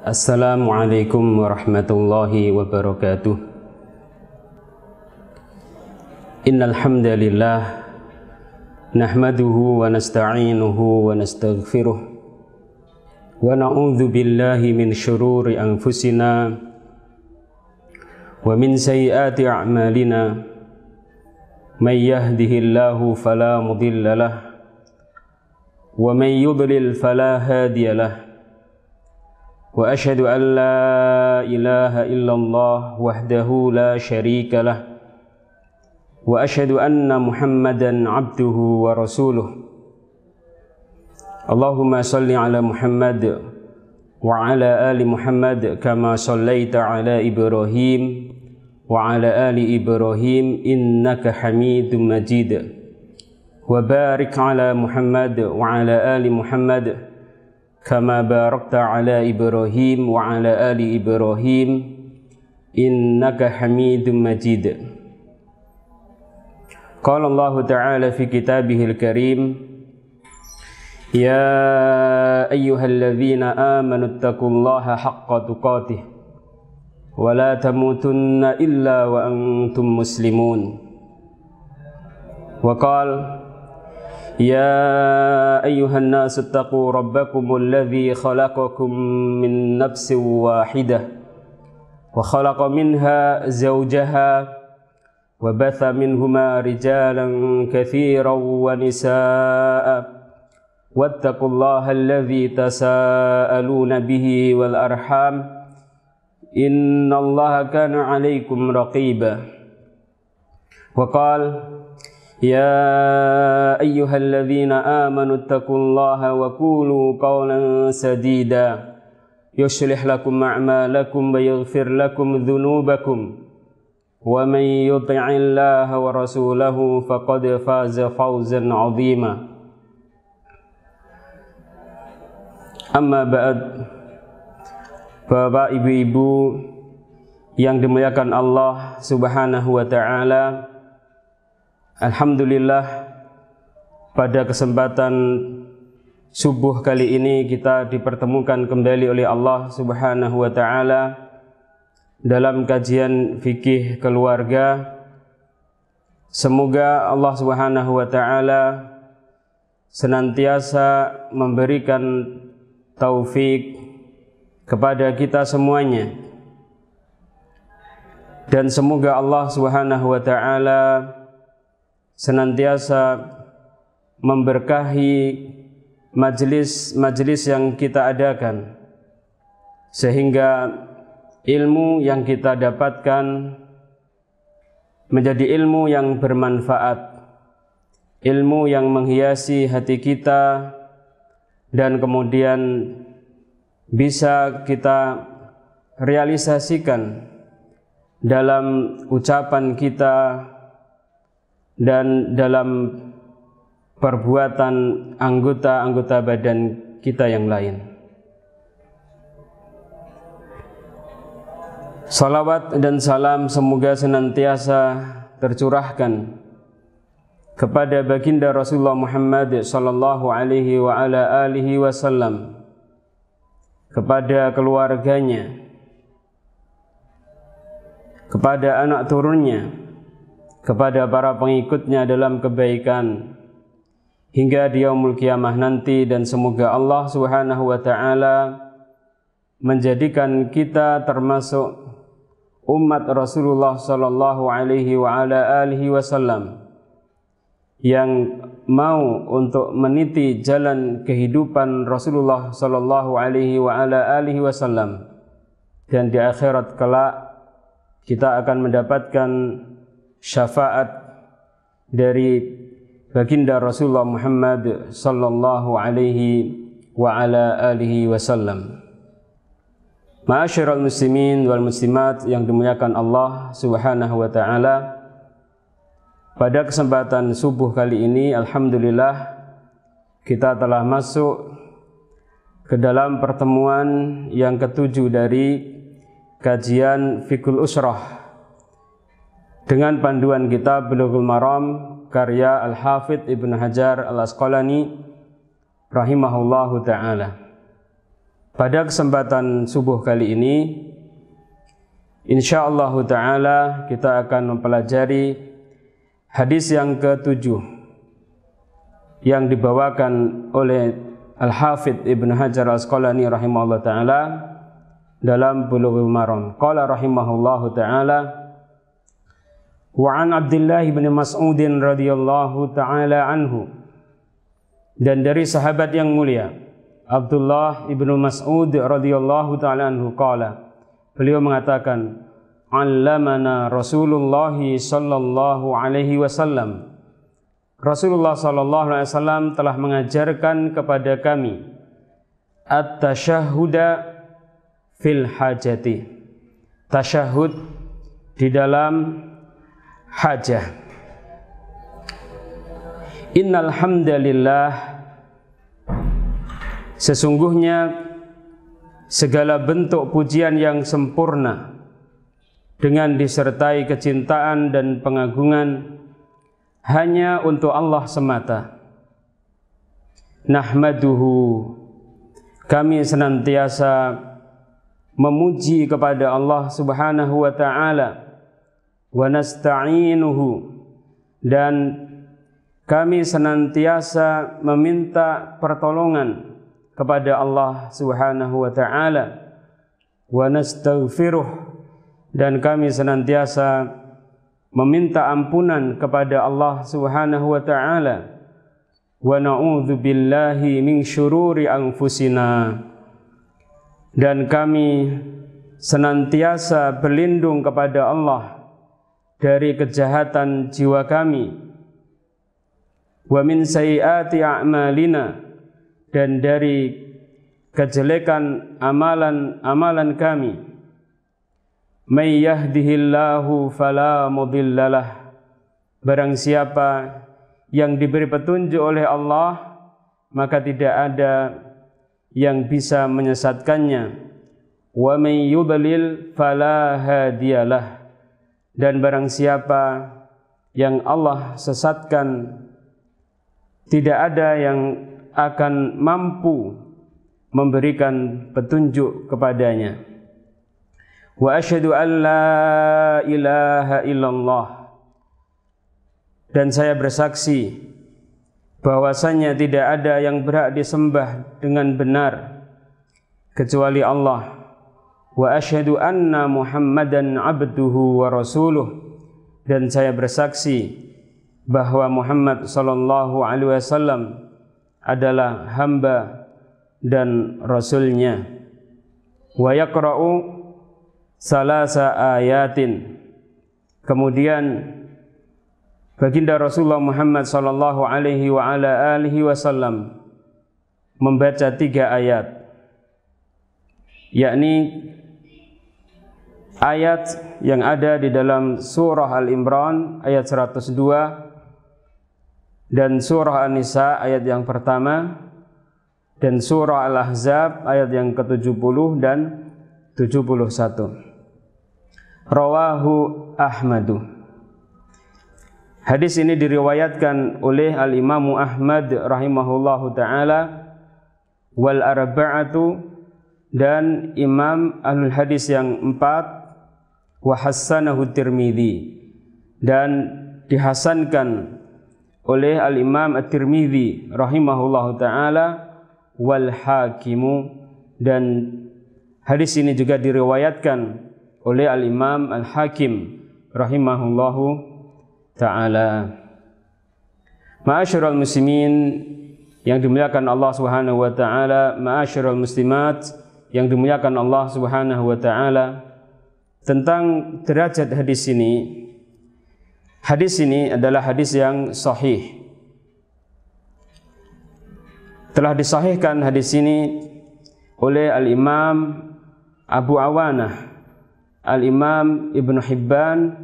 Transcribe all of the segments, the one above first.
Assalamualaikum warahmatullahi wabarakatuh. Innal hamdalillah nahmaduhu wa nasta'inuhu wa nastaghfiruh wa na'udzu billahi min syururi anfusina wa min sayyiati a'malina. May yahdihillahu fala mudilla lahu wa may yudlil fala hadiya lahu. Wa asyhadu an la ilaha illallah wahdahu la syarika lah. Wa asyhadu anna Muhammadan abduhu wa rasuluh. Allahumma salli ala Muhammad wa ala ali Muhammad kama sallaita ala Ibrahim wa ala ali Ibrahim innaka Hamidum Majid. Wa barik ala Muhammad wa ala ali Muhammad kama barakta ala Ibrahim wa ala ali Ibrahim innaka Hamidum Majid. Qala Allah Ta'ala fi kitabihil karim, ya ayyuhalladzina amanu taqullaha haqqa tuqatih wa la tamutunna illa wa antum muslimun. Wa qala يا أيها الناس اتقوا ربكم الذي خلقكم من نفس واحدة وخلق منها زوجها وبث منهما رجالا كثيرا ونساء واتقوا الله الذي تساءلون به والأرحام إن الله كان عليكم رقيبا. وقال يا أيها الذين آمنوا اتقوا الله وقولوا قولا سديدا يصلح لكم أعمالكم ويغفر لكم ذنوبكم ومن يطع الله ورسوله فقد فاز فوزا عظيما. Amma ba'd. Bapak, ibu-ibu yang dimuliakan Allah Subhanahu wa ta'ala, alhamdulillah, pada kesempatan subuh kali ini kita dipertemukan kembali oleh Allah Subhanahu wa ta'ala dalam kajian fikih keluarga. Semoga Allah Subhanahu wa ta'ala senantiasa memberikan taufik kepada kita semuanya, dan semoga Allah Subhanahu wa ta'ala senantiasa memberkahi majelis-majelis yang kita adakan, sehingga ilmu yang kita dapatkan menjadi ilmu yang bermanfaat, ilmu yang menghiasi hati kita, dan kemudian bisa kita realisasikan dalam ucapan kita dan dalam perbuatan anggota-anggota badan kita yang lain. Salawat dan salam semoga senantiasa tercurahkan kepada baginda Rasulullah Muhammad sallallahu alaihi wa ala alihi wasallam, kepada keluarganya, kepada anak turunnya, kepada para pengikutnya dalam kebaikan hingga di yaumul qiyamah nanti. Dan semoga Allah Subhanahu wa ta'ala menjadikan kita termasuk umat Rasulullah sallallahu alaihi wa ala alihi wasallam yang mau untuk meniti jalan kehidupan Rasulullah sallallahu alaihi wa ala alihi wasallam, dan di akhirat kelak kita akan mendapatkan syafaat dari baginda Rasulullah Muhammad sallallahu alaihi wa ala alihi wasallam. Ma'asyiral muslimin wal muslimat yang dimuliakan Allah Subhanahu wa ta'ala, pada kesempatan subuh kali ini alhamdulillah kita telah masuk ke dalam pertemuan yang ketujuh dari kajian Fiqhul Usrah dengan panduan kitab Bulughul Maram karya Al-Hafidh Ibnu Hajar Al-Asqalani rahimahullahu ta'ala. Pada kesempatan subuh kali ini, insyaallah ta'ala kita akan mempelajari hadis yang ke-7 yang dibawakan oleh Al-Hafidh Ibnu Hajar Al-Asqalani rahimahullah ta'ala dalam Bulughul Maram. Qala rahimahullahu ta'ala, wa an Abdullah bin Mas'ud radhiyallahu ta'ala anhu, dan dari sahabat yang mulia Abdullah ibnu Mas'ud radhiyallahu ta'ala anhu qala, beliau mengatakan, allamana Rasulullah sallallahu alaihi wasallam, Rasulullah sallallahu alaihi wasallam telah mengajarkan kepada kami at-tasyahhuda fil hajati, tasyahud di dalam hajah. Innal hamdalillah, sesungguhnya segala bentuk pujian yang sempurna dengan disertai kecintaan dan pengagungan hanya untuk Allah semata. Nahmaduhu, kami senantiasa memuji kepada Allah Subhanahu wa ta'ala, wa nasta'inuhu, dan kami senantiasa meminta pertolongan kepada Allah Subhanahu wa ta'ala, wa nastaghfiruh, dan kami senantiasa meminta ampunan kepada Allah Subhanahu wa ta'ala, wa na'udzu billahi min syururi anfusina, dan kami senantiasa berlindung kepada Allah dari kejahatan jiwa kami, wa min sayyiati a'malina, dan dari kejelekan amalan-amalan kami. May yahdihillahu fala mudhillalah, barang siapa yang diberi petunjuk oleh Allah, maka tidak ada yang bisa menyesatkannya. Wa may yudlil fala hadiyalah, dan barang siapa yang Allah sesatkan, tidak ada yang akan mampu memberikan petunjuk kepadanya. Wa asyhadu an la ilaha illallah, dan saya bersaksi bahwasanya tidak ada yang berhak disembah dengan benar kecuali Allah. Wa asyhadu anna Muhammadan abduhu wa rasuluh, dan saya bersaksi bahwa Muhammad sallallahu alaihi wasallam adalah hamba dan rasulnya. Wa yaqra'u salasa ayatin, kemudian baginda Rasulullah Muhammad sallallahu alaihi wa ala alihi wasallam membaca 3 ayat, yakni ayat yang ada di dalam surah Al-Imran ayat 102 dan surah An-Nisa ayat yang pertama, dan surah Al-Ahzab ayat yang ke-70 dan 71. Rawahu Ahmadu. Hadis ini diriwayatkan oleh Al-Imamu Ahmad rahimahullahu ta'ala, wal arba'atu, dan Imam Ahlul Hadis yang 4, wa hassanahu Tirmidzi, dan dihasankan oleh Al-Imam At-Tirmidzi rahimahullahu ta'ala, wal Hakimu, dan hadis ini juga diriwayatkan oleh Al-Imam Al-Hakim rahimahullahu ta'ala. Ma'asyiral muslimin yang dimuliakan Allah Subhanahu wa ta'ala, ma'asyiral muslimat yang dimuliakan Allah Subhanahu wa ta'ala, tentang derajat hadis ini. Hadis ini adalah hadis yang sahih. Telah disahihkan hadis ini oleh Al-Imam Abu Awanah, Al-Imam Ibnu Hibban,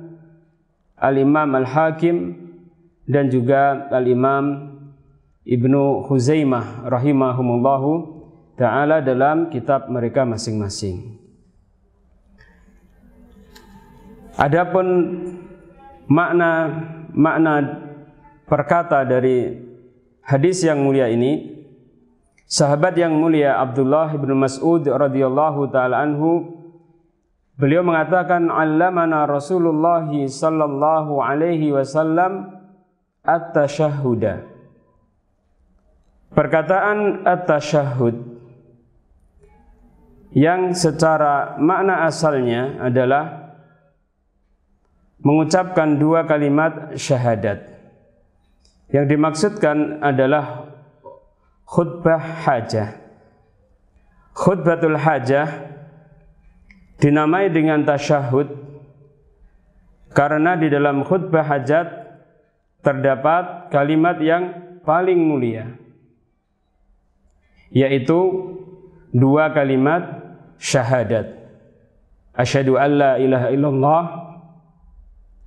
Al-Imam Al-Hakim, dan juga Al-Imam Ibnu Khuzaimah rahimahumullahu ta'ala dalam kitab mereka masing-masing. Adapun makna perkata dari hadis yang mulia ini, sahabat yang mulia Abdullah bin Mas'ud radhiyallahu taala anhu, beliau mengatakan, allamana Rasulullah sallallahu alaihi wasallam at-tasyahhuda. Perkataan at-tasyahhud yang secara makna asalnya adalah mengucapkan dua kalimat syahadat. Yang dimaksudkan adalah khutbah hajah. Khutbatul hajah dinamai dengan tasyahud karena di dalam khutbah hajat terdapat kalimat yang paling mulia, yaitu dua kalimat syahadat. Asyhadu an la ilaha illallah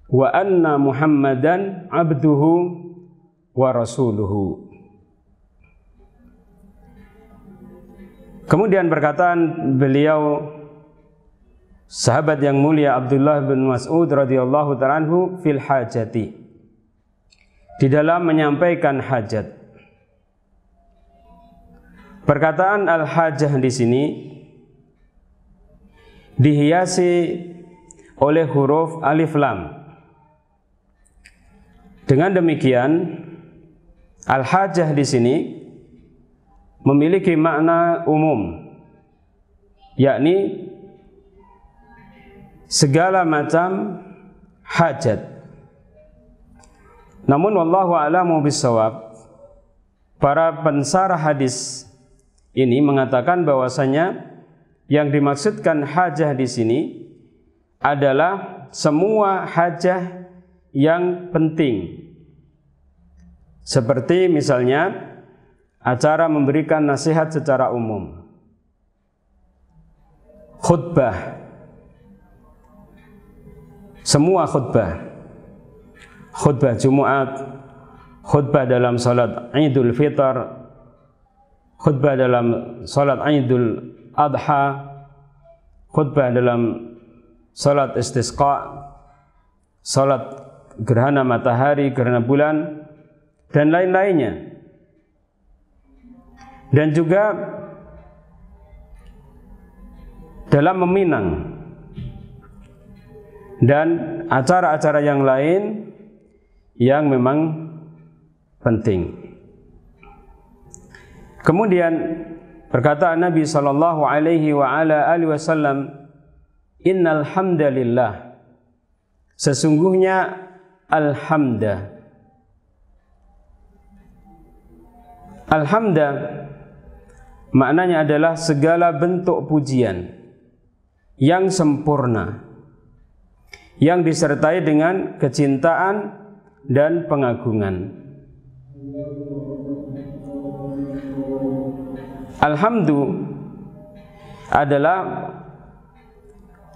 wa anna Muhammadan abduhu wa rasuluhu. Kemudian perkataan beliau sahabat yang mulia Abdullah bin Mas'ud radhiyallahu ta'ala anhu fil hajati, di dalam menyampaikan hajat. Perkataan al-hajah di sini dihiasi oleh huruf alif lam. Dengan demikian al-hajah di sini memiliki makna umum, yakni segala macam hajat. Namun wallahu a'lamu bissawab, para pensarah hadis ini mengatakan bahwasanya yang dimaksudkan hajah di sini adalah semua hajah yang penting. Seperti misalnya acara memberikan nasihat secara umum, khutbah, semua khutbah, khutbah Jumat, khutbah dalam salat Idul Fitr, khutbah dalam salat Idul Adha, khutbah dalam salat istisqa, salat gerhana matahari, gerhana bulan, dan lain-lainnya. Dan juga dalam meminang dan acara-acara yang lain yang memang penting. Kemudian perkataan Nabi sallallahu alaihi wa ala alihi wasallam, innal hamdalillah, sesungguhnya alhamda. Alhamda maknanya adalah segala bentuk pujian yang sempurna, yang disertai dengan kecintaan dan pengagungan. Alhamdu adalah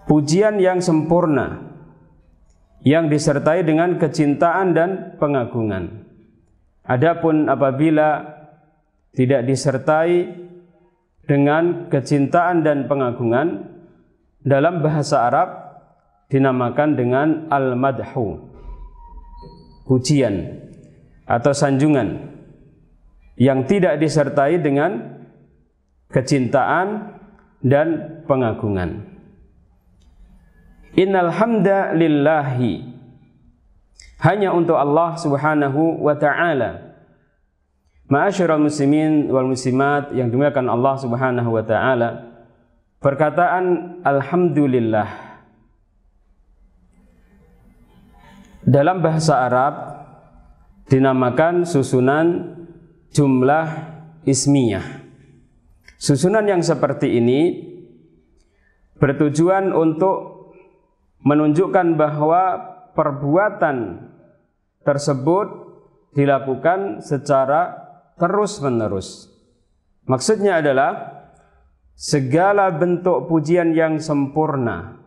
pujian yang sempurna, yang disertai dengan kecintaan dan pengagungan. Adapun apabila tidak disertai dengan kecintaan dan pengagungan, dalam bahasa Arab dinamakan dengan al-madhu, pujian atau sanjungan yang tidak disertai dengan kecintaan dan pengagungan. Innal hamda lillahi, hanya untuk Allah Subhanahu wa ta'ala. Ma'asyiral muslimin wal muslimat yang dimuliakan Allah Subhanahu wa ta'ala, perkataan alhamdulillah dalam bahasa Arab dinamakan susunan jumlah ismiyah. Susunan yang seperti ini bertujuan untuk menunjukkan bahwa perbuatan tersebut dilakukan secara terus-menerus. Maksudnya adalah segala bentuk pujian yang sempurna,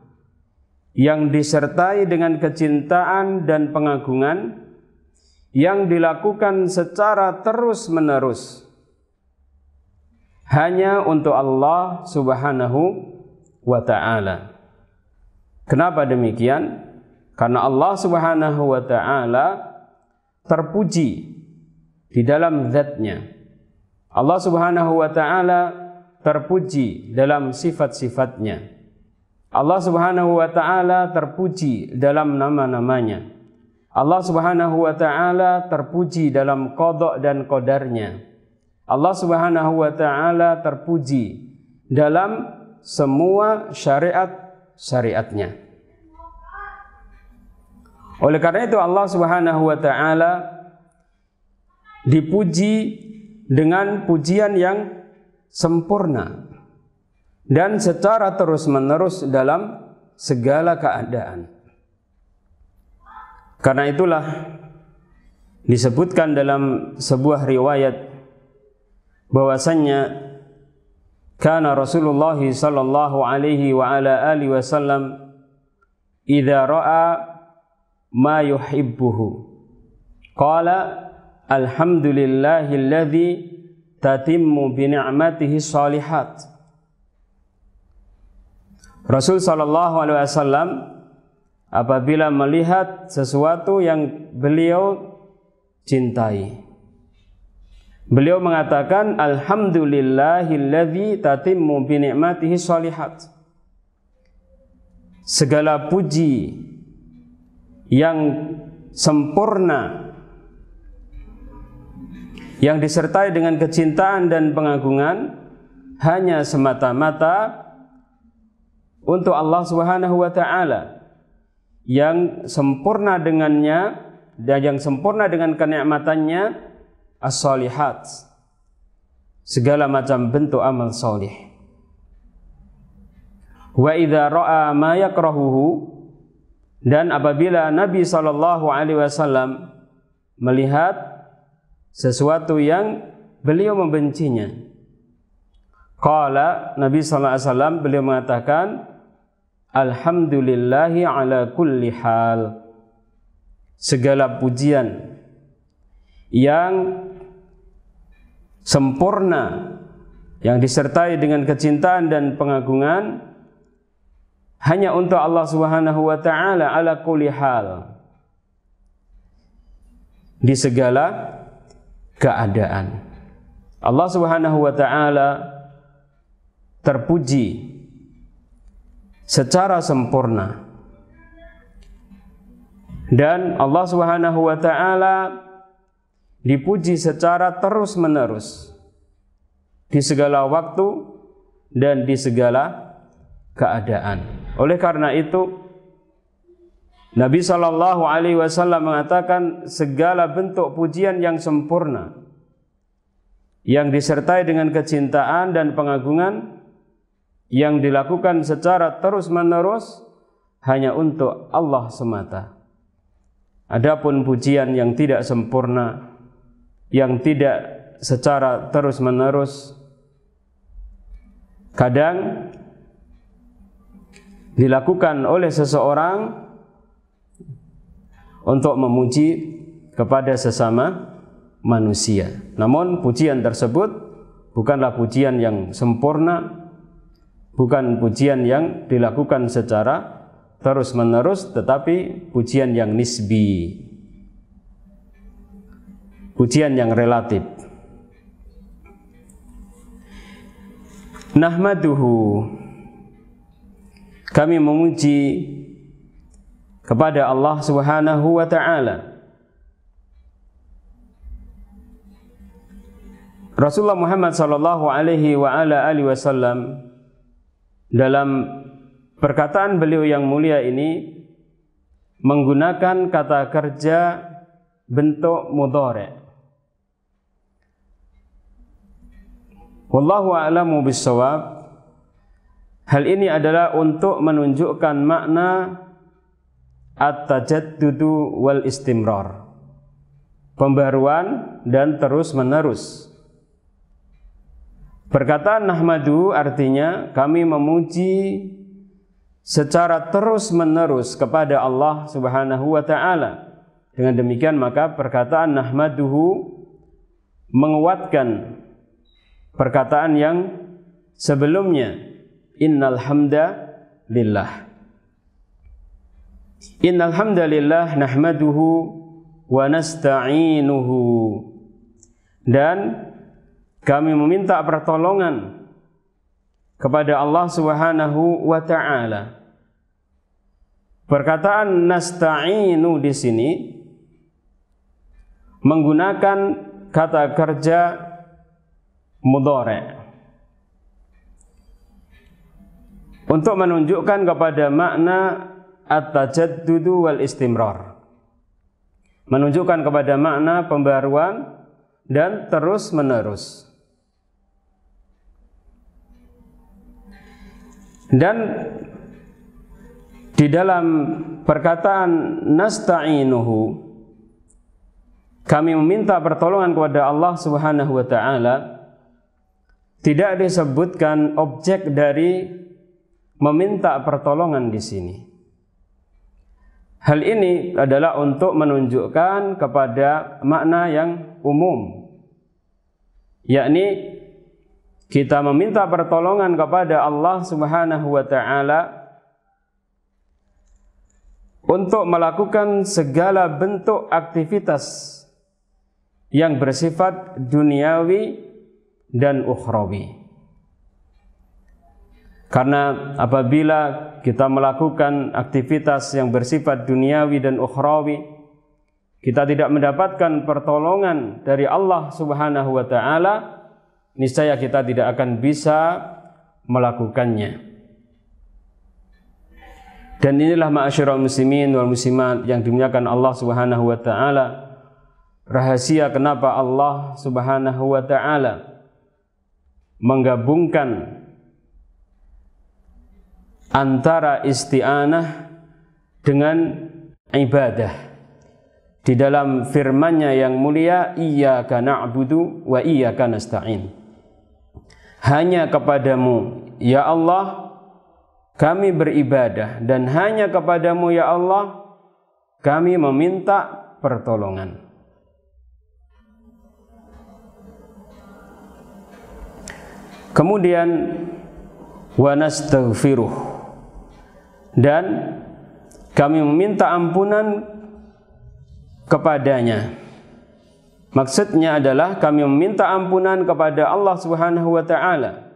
yang disertai dengan kecintaan dan pengagungan, yang dilakukan secara terus-menerus hanya untuk Allah Subhanahu wa ta'ala. Kenapa demikian? Karena Allah Subhanahu wa ta'ala terpuji di dalam zatnya. Allah Subhanahu wa ta'ala terpuji dalam sifat-sifatnya. Allah Subhanahu wa ta'ala terpuji dalam nama-namanya. Allah Subhanahu wa ta'ala terpuji dalam qada dan qadarnya. Allah Subhanahu wa ta'ala terpuji dalam semua syariat-syariatnya. Oleh karena itu Allah Subhanahu wa ta'ala dipuji dengan pujian yang sempurna dan secara terus-menerus dalam segala keadaan. Karena itulah disebutkan dalam sebuah riwayat bahwasannya kana Rasulullah sallallahu alaihi wa ala alihi wasallam idza ra'a ma yuhibbuhu qala alhamdulillahilladzi tatimmu bi ni'matihi shalihat. Rasul sallallahu alaihi wasallam apabila melihat sesuatu yang beliau cintai, beliau mengatakan alhamdulillahilladzi tatimmu bi ni'matihi shalihat. Segala puji yang sempurna yang disertai dengan kecintaan dan pengagungan hanya semata-mata untuk Allah Subhanahu wa ta'ala, yang sempurna dengannya dan yang sempurna dengan kenikmatannya as-shalihat, segala macam bentuk amal salih. Wa idza ra'a ma yakrahuhu, dan apabila Nabi sallallahu alaihi wasallam melihat sesuatu yang beliau membencinya, qala, Nabi sallallahu alaihi wasallam beliau mengatakan alhamdulillahi ala kulli hal. Segala pujian yang sempurna yang disertai dengan kecintaan dan pengagungan hanya untuk Allah Subhanahu wa ta'ala ala kulli hal, di segala keadaan. Allah Subhanahu wa ta'ala terpuji secara sempurna, dan Allah Subhanahu wa ta'ala dipuji secara terus-menerus di segala waktu dan di segala keadaan. Oleh karena itu Nabi sallallahu alaihi wasallam mengatakan segala bentuk pujian yang sempurna yang disertai dengan kecintaan dan pengagungan yang dilakukan secara terus-menerus hanya untuk Allah semata. Adapun pujian yang tidak sempurna, yang tidak secara terus-menerus, kadang dilakukan oleh seseorang untuk memuji kepada sesama manusia. Namun pujian tersebut bukanlah pujian yang sempurna, bukan pujian yang dilakukan secara terus-menerus, tetapi pujian yang nisbi, pujian yang relatif. Nahmaduhu, kami memuji kepada Allah Subhanahu wa ta'ala. Rasulullah Muhammad sallallahu alaihi wa ala alihi wasallam dalam perkataan beliau yang mulia ini menggunakan kata kerja bentuk mudhari'. Wallahu a'lamu bis-shawab. Hal ini adalah untuk menunjukkan makna at-tajaddudu wal istimrar, pembaruan dan terus-menerus. Perkataan nahmadu artinya kami memuji secara terus-menerus kepada Allah Subhanahu wa ta'ala. Dengan demikian maka perkataan nahmaduhu menguatkan perkataan yang sebelumnya, innal hamda lillah. Innal hamdalillah nahmaduhu wa nasta'inuhu. Dan kami meminta pertolongan kepada Allah Subhanahu wa taala. Perkataan nasta'inu di sini menggunakan kata kerja mudhari' untuk menunjukkan kepada makna at-tajaddudu wal istimrar, menunjukkan kepada makna pembaruan dan terus menerus. Dan di dalam perkataan nasta'inuhu, kami meminta pertolongan kepada Allah Subhanahu wa taala, tidak disebutkan objek dari meminta pertolongan di sini. Hal ini adalah untuk menunjukkan kepada makna yang umum, yakni kita meminta pertolongan kepada Allah Subhanahu wa taala untuk melakukan segala bentuk aktivitas yang bersifat duniawi dan ukhrawi. Karena apabila kita melakukan aktivitas yang bersifat duniawi dan ukhrawi, kita tidak mendapatkan pertolongan dari Allah Subhanahu wa taala, niscaya kita tidak akan bisa melakukannya. Dan inilah ma'asyiral muslimin wal muslimat yang dimuliakan Allah Subhanahu wa taala, rahasia kenapa Allah Subhanahu wa taala menggabungkan antara isti'anah dengan ibadah di dalam firman-Nya yang mulia, iyyaka na'budu wa iyyaka nasta'in. Hanya kepadamu ya Allah kami beribadah, dan hanya kepadamu ya Allah kami meminta pertolongan. Kemudian wa nastaghfiruh, dan kami meminta ampunan kepadanya. Maksudnya adalah kami meminta ampunan kepada Allah Subhanahu wa taala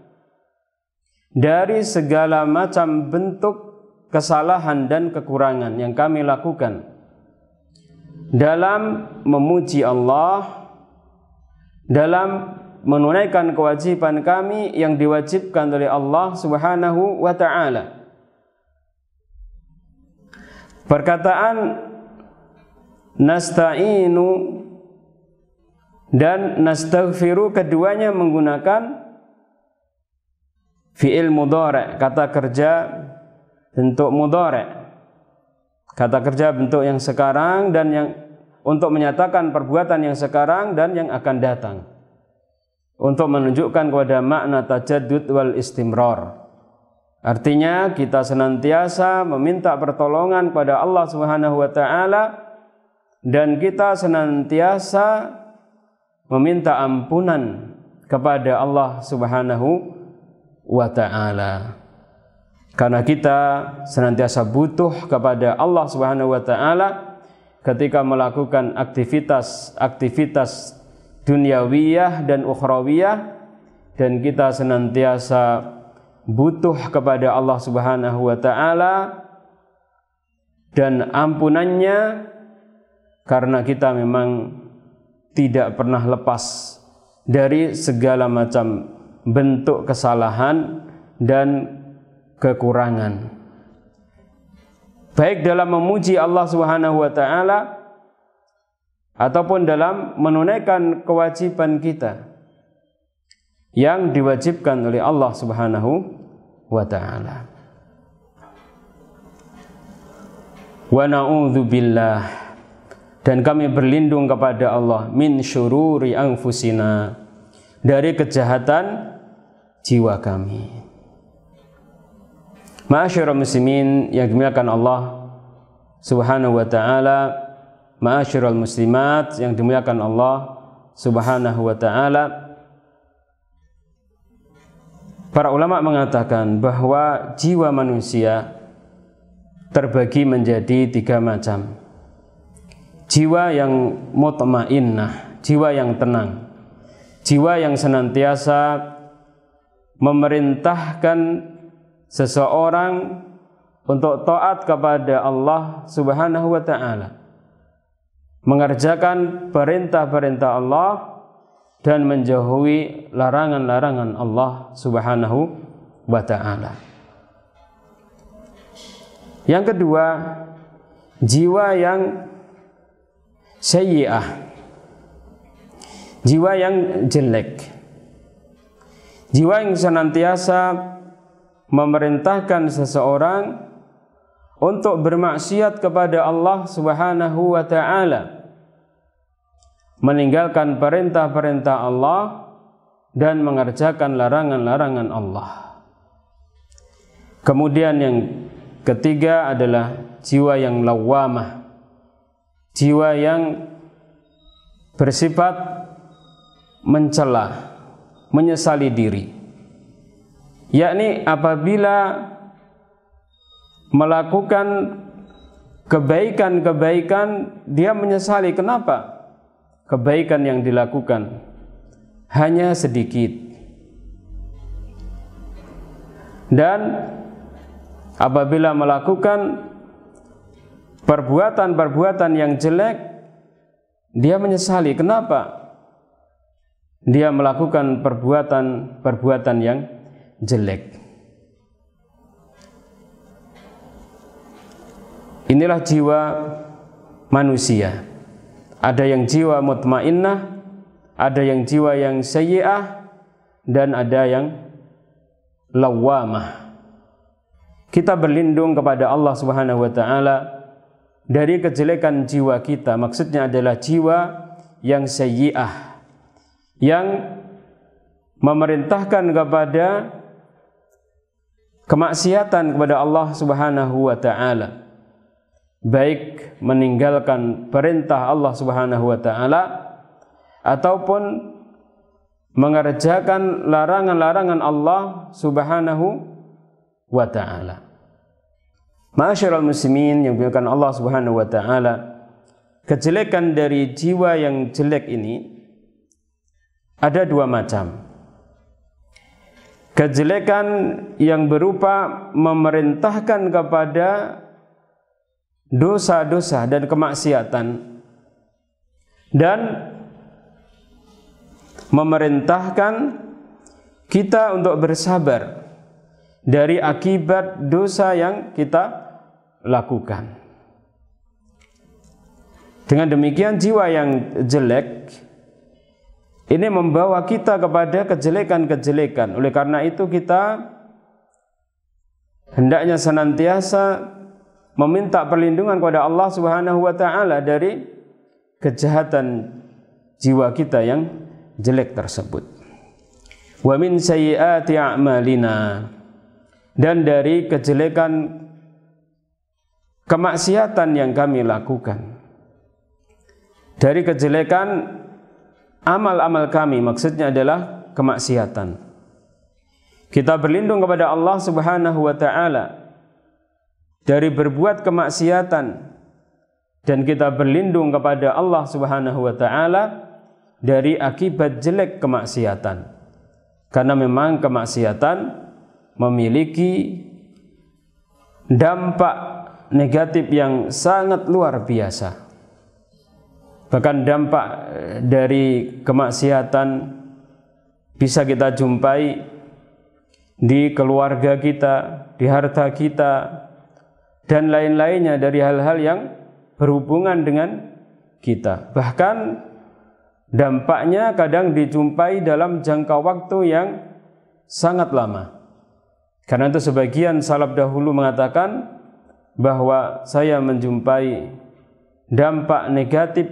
dari segala macam bentuk kesalahan dan kekurangan yang kami lakukan dalam memuji Allah, dalam menunaikan kewajiban kami yang diwajibkan oleh Allah Subhanahu wa taala. Perkataan nasta'inu dan nastaghfiru keduanya menggunakan fi'il mudhari', kata kerja bentuk mudhari', kata kerja bentuk yang sekarang dan yang untuk menyatakan perbuatan yang sekarang dan yang akan datang, untuk menunjukkan kepada makna tajaddud wal istimrar. Artinya kita senantiasa meminta pertolongan kepada Allah Subhanahu wa taala, dan kita senantiasa meminta ampunan kepada Allah Subhanahu wa ta'ala, karena kita senantiasa butuh kepada Allah Subhanahu wa ta'ala ketika melakukan aktivitas duniawiyah dan ukhrawiyah, dan kita senantiasa butuh kepada Allah Subhanahu wa ta'ala dan ampunannya, karena kita memang tidak pernah lepas dari segala macam bentuk kesalahan dan kekurangan, baik dalam memuji Allah Subhanahu wa taala ataupun dalam menunaikan kewajiban kita yang diwajibkan oleh Allah Subhanahu wa taala. Wa na'udzubillah, dan kami berlindung kepada Allah, min syururi anfusina, dari kejahatan jiwa kami. Ma'asyiral muslimin yang dimuliakan Allah Subhanahu wa taala, ma'asyiral muslimat yang dimuliakan Allah Subhanahu wa taala, para ulama mengatakan bahwa jiwa manusia terbagi menjadi 3 macam. Jiwa yang mutmainnah, jiwa yang tenang, jiwa yang senantiasa memerintahkan seseorang untuk taat kepada Allah Subhanahu wa ta'ala, mengerjakan perintah-perintah Allah dan menjauhi larangan-larangan Allah Subhanahu wa ta'ala. Yang kedua, jiwa yang sayyi'ah, jiwa yang jelek, jiwa yang senantiasa memerintahkan seseorang untuk bermaksiat kepada Allah Subhanahu wa ta'ala, meninggalkan perintah-perintah Allah dan mengerjakan larangan-larangan Allah. Kemudian yang ketiga adalah jiwa yang lawamah, jiwa yang bersifat mencela, menyesali diri, yakni apabila melakukan kebaikan-kebaikan dia menyesali kenapa kebaikan yang dilakukan hanya sedikit, dan apabila melakukan perbuatan-perbuatan yang jelek dia menyesali kenapa dia melakukan perbuatan-perbuatan yang jelek. Inilah jiwa manusia. Ada yang jiwa mutmainnah, ada yang jiwa yang sayyi'ah, dan ada yang lawamah. Kita berlindung kepada Allah Subhanahu wa ta'ala dari kejelekan jiwa kita. Maksudnya adalah jiwa yang sayyi'ah, yang memerintahkan kepada kemaksiatan kepada Allah Subhanahu wa ta'ala, baik meninggalkan perintah Allah Subhanahu wa ta'ala ataupun mengerjakan larangan-larangan Allah Subhanahu wa ta'ala. Ma'asyiral muslimin yang dimuliakan Allah Subhanahu wa ta'ala, kejelekan dari jiwa yang jelek ini ada dua macam. Kejelekan yang berupa memerintahkan kepada dosa-dosa dan kemaksiatan, dan memerintahkan kita untuk bersabar dari akibat dosa yang kita lakukan. Dengan demikian jiwa yang jelek ini membawa kita kepada kejelekan-kejelekan. Oleh karena itu kita hendaknya senantiasa meminta perlindungan kepada Allah Subhanahu wa ta'ala dari kejahatan jiwa kita yang jelek tersebut. Wa min sayyiati a'malina, dan dari kejelekan kemaksiatan yang kami lakukan, dari kejelekan amal-amal kami, maksudnya adalah kemaksiatan. Kita berlindung kepada Allah Subhanahu wa ta'ala dari berbuat kemaksiatan, dan kita berlindung kepada Allah Subhanahu wa ta'ala dari akibat jelek kemaksiatan, karena memang kemaksiatan memiliki dampak negatif yang sangat luar biasa. Bahkan dampak dari kemaksiatan bisa kita jumpai di keluarga kita, di harta kita, dan lain-lainnya dari hal-hal yang berhubungan dengan kita. Bahkan dampaknya kadang dijumpai dalam jangka waktu yang sangat lama. Karena itu sebagian salaf dahulu mengatakan bahwa saya menjumpai dampak negatif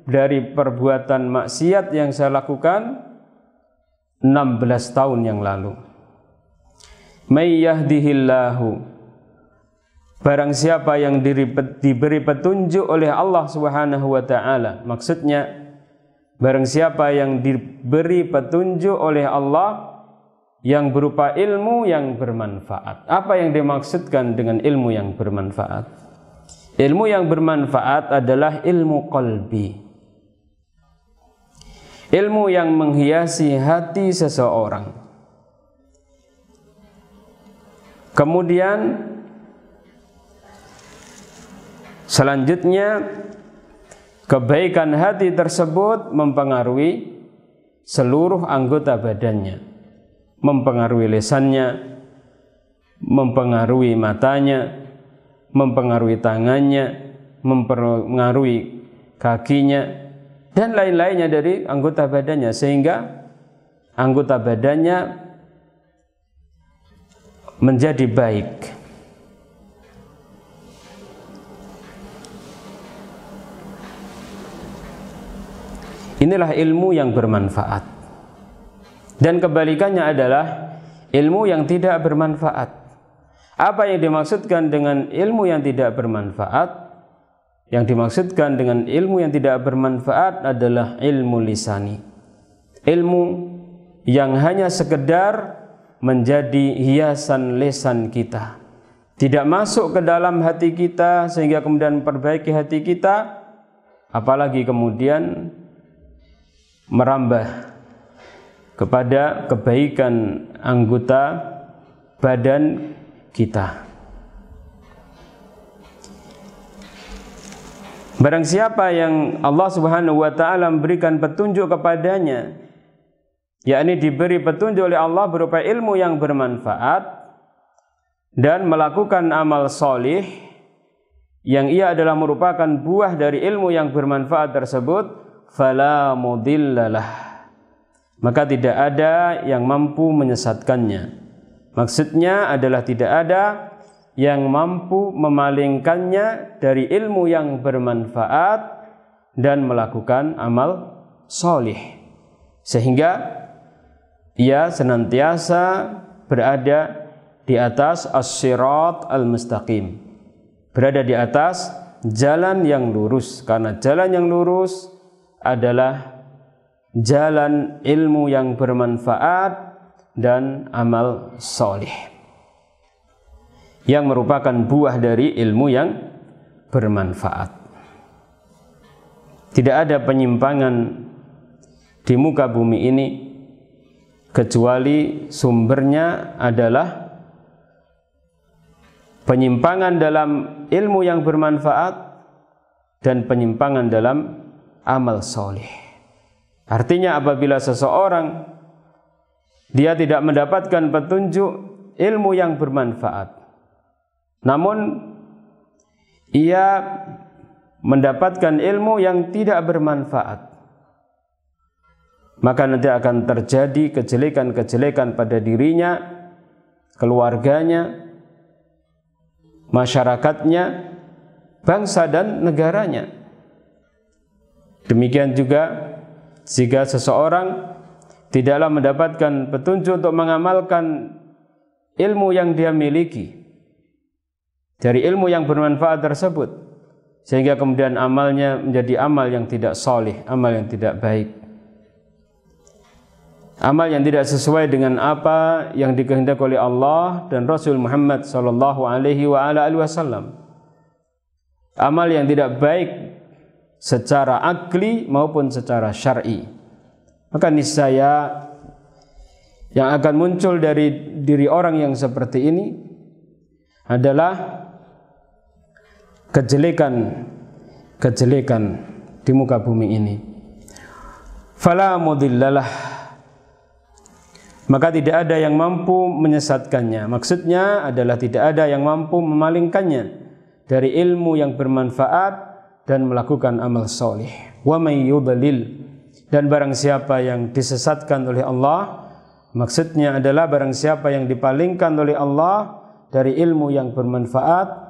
dari perbuatan maksiat yang saya lakukan 16 tahun yang lalu. May yahdihillahu, barang siapa yang diberi petunjuk oleh Allah Subhanahu wa ta'ala, maksudnya barang siapa yang diberi petunjuk oleh Allah yang berupa ilmu yang bermanfaat. Apa yang dimaksudkan dengan ilmu yang bermanfaat? Ilmu yang bermanfaat adalah ilmu qalbi. ilmu yang menghiasi hati seseorang. Kemudian selanjutnya, kebaikan hati tersebut mempengaruhi seluruh anggota badannya, mempengaruhi lisannya, mempengaruhi matanya, mempengaruhi tangannya, mempengaruhi kakinya, dan lain-lainnya dari anggota badannya, sehingga anggota badannya menjadi baik. Inilah ilmu yang bermanfaat. Dan kebalikannya adalah ilmu yang tidak bermanfaat. Apa yang dimaksudkan dengan ilmu yang tidak bermanfaat? Yang dimaksudkan dengan ilmu yang tidak bermanfaat adalah ilmu lisani. Ilmu yang hanya sekedar menjadi hiasan lisan kita, tidak masuk ke dalam hati kita sehingga kemudian memperbaiki hati kita, apalagi kemudian merambah kepada kebaikan anggota badan kita. Barang siapa yang Allah Subhanahu wa ta'ala memberikan petunjuk kepadanya, yakni diberi petunjuk oleh Allah berupa ilmu yang bermanfaat dan melakukan amal solih yang ia adalah merupakan buah dari ilmu yang bermanfaat tersebut, fala mudhillalah, maka tidak ada yang mampu menyesatkannya. Maksudnya adalah tidak ada yang mampu memalingkannya dari ilmu yang bermanfaat dan melakukan amal solih, sehingga ia senantiasa berada di atas as-sirat al-mustaqim, berada di atas jalan yang lurus, karena jalan yang lurus adalah jalan ilmu yang bermanfaat dan amal solih yang merupakan buah dari ilmu yang bermanfaat. Tidak ada penyimpangan di muka bumi ini kecuali sumbernya adalah penyimpangan dalam ilmu yang bermanfaat dan penyimpangan dalam amal soleh. Artinya apabila seseorang dia tidak mendapatkan petunjuk ilmu yang bermanfaat, namun ia mendapatkan ilmu yang tidak bermanfaat, maka nanti akan terjadi kejelekan-kejelekan pada dirinya, keluarganya, masyarakatnya, bangsa dan negaranya. Demikian juga jika seseorang tidaklah mendapatkan petunjuk untuk mengamalkan ilmu yang dia miliki dari ilmu yang bermanfaat tersebut, sehingga kemudian amalnya menjadi amal yang tidak soleh, amal yang tidak baik, amal yang tidak sesuai dengan apa yang dikehendaki oleh Allah dan Rasul Muhammad sallallahu alaihi wasallam, amal yang tidak baik secara akli maupun secara syar'i, maka niscaya yang akan muncul dari diri orang yang seperti ini adalah kejelekan di muka bumi ini. Fala mudhillalah, maka tidak ada yang mampu menyesatkannya. Maksudnya adalah tidak ada yang mampu memalingkannya dari ilmu yang bermanfaat dan melakukan amal soleh. Wa may yudlil, dan barang siapa yang disesatkan oleh Allah, maksudnya adalah barang siapa yang dipalingkan oleh Allah dari ilmu yang bermanfaat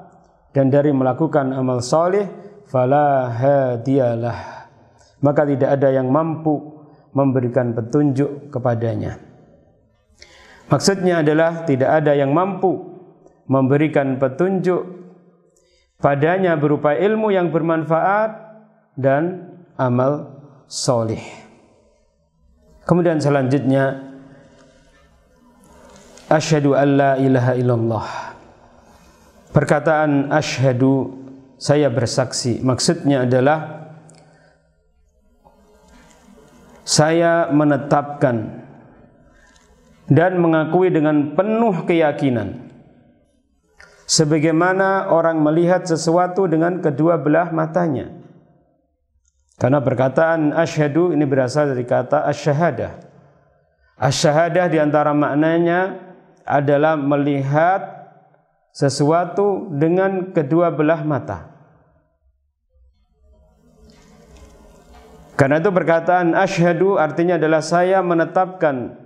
dan dari melakukan amal soleh, fala hadiyalah, maka tidak ada yang mampu memberikan petunjuk kepadanya. Maksudnya adalah tidak ada yang mampu memberikan petunjuk padanya berupa ilmu yang bermanfaat dan amal soleh. Kemudian selanjutnya, asyhadu an la ilaha illallah. Perkataan asyhadu, saya bersaksi, maksudnya adalah saya menetapkan dan mengakui dengan penuh keyakinan sebagaimana orang melihat sesuatu dengan kedua belah matanya. Karena perkataan asyhadu ini berasal dari kata asyahadah. Asyahadah diantara maknanya adalah melihat sesuatu dengan kedua belah mata. Karena itu perkataan asyhadu artinya adalah saya menetapkan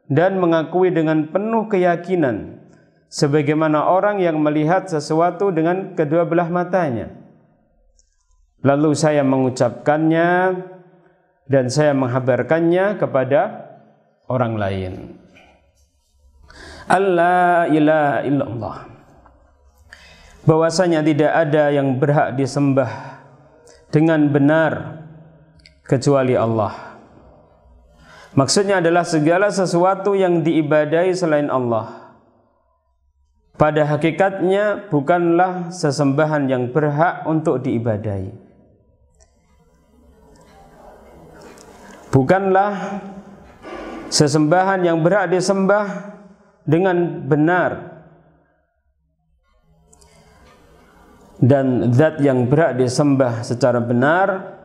dan mengakui dengan penuh keyakinan sebagaimana orang yang melihat sesuatu dengan kedua belah matanya. Lalu saya mengucapkannya dan saya menghabarkannya kepada orang lain. Allah ilaha illallah, bahwasanya tidak ada yang berhak disembah dengan benar kecuali Allah. Maksudnya adalah segala sesuatu yang diibadahi selain Allah pada hakikatnya bukanlah sesembahan yang berhak untuk diibadahi. Bukanlah sesembahan yang berhak disembah dengan benar. Dan zat yang berhak disembah secara benar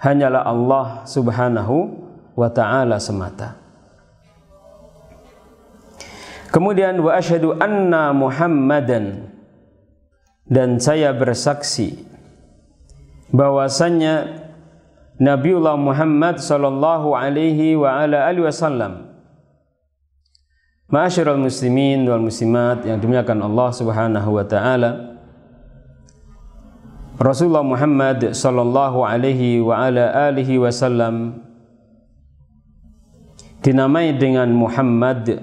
hanyalah Allah Subhanahu wa ta'ala semata. Kemudian wa asyhadu anna Muhammadan, dan saya bersaksi bahwasannya Nabiullah Muhammad sallallahu alaihi wa ala alihi wasallam. Ma'asyiral muslimin wal muslimat yang dimuliakan Allah Subhanahu wa ta'ala, Rasulullah Muhammad sallallahu alaihi wa ala alihi wasallam dinamai dengan Muhammad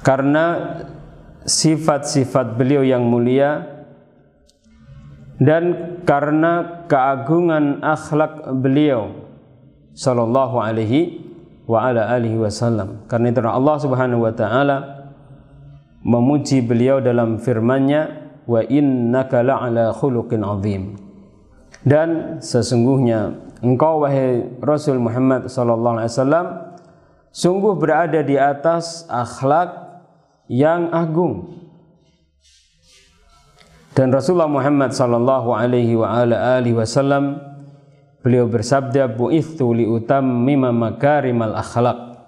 karena sifat-sifat beliau yang mulia dan karena keagungan akhlak beliau sallallahu alaihi wa ala alihi wasallam. Karena itu Allah Subhanahu wa ta'ala memuji beliau dalam firman-Nya, wa innaka la'ala khuluqin azim, dan sesungguhnya engkau wahai Rasul Muhammad sallallahu alaihi wasallam sungguh berada di atas akhlak yang agung. Dan Rasulullah Muhammad sallallahu alaihi wa ala alihi wasallam beliau bersabda, bu'ithu liutammima makarimal akhlaq,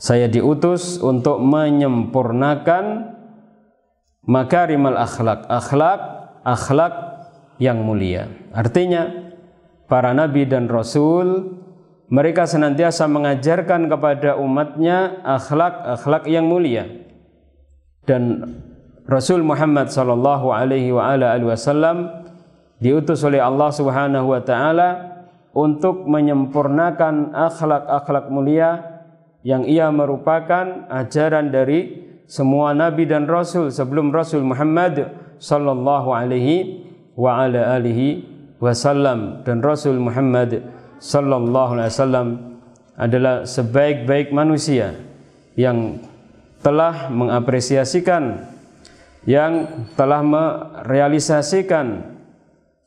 saya diutus untuk menyempurnakan makarimal akhlak, akhlak yang mulia. Artinya para nabi dan rasul mereka senantiasa mengajarkan kepada umatnya akhlak yang mulia. Dan Rasul Muhammad sallallahu alaihi wa ala alihi wasallam diutus oleh Allah Subhanahu wa taala untuk menyempurnakan akhlak mulia yang ia merupakan ajaran dari semua nabi dan rasul sebelum Rasul Muhammad sallallahu alaihi wa ala alihi wasallam. Dan Rasul Muhammad sallallahu alaihi wasallam adalah sebaik-baik manusia yang telah mengapresiasikan, yang telah merealisasikan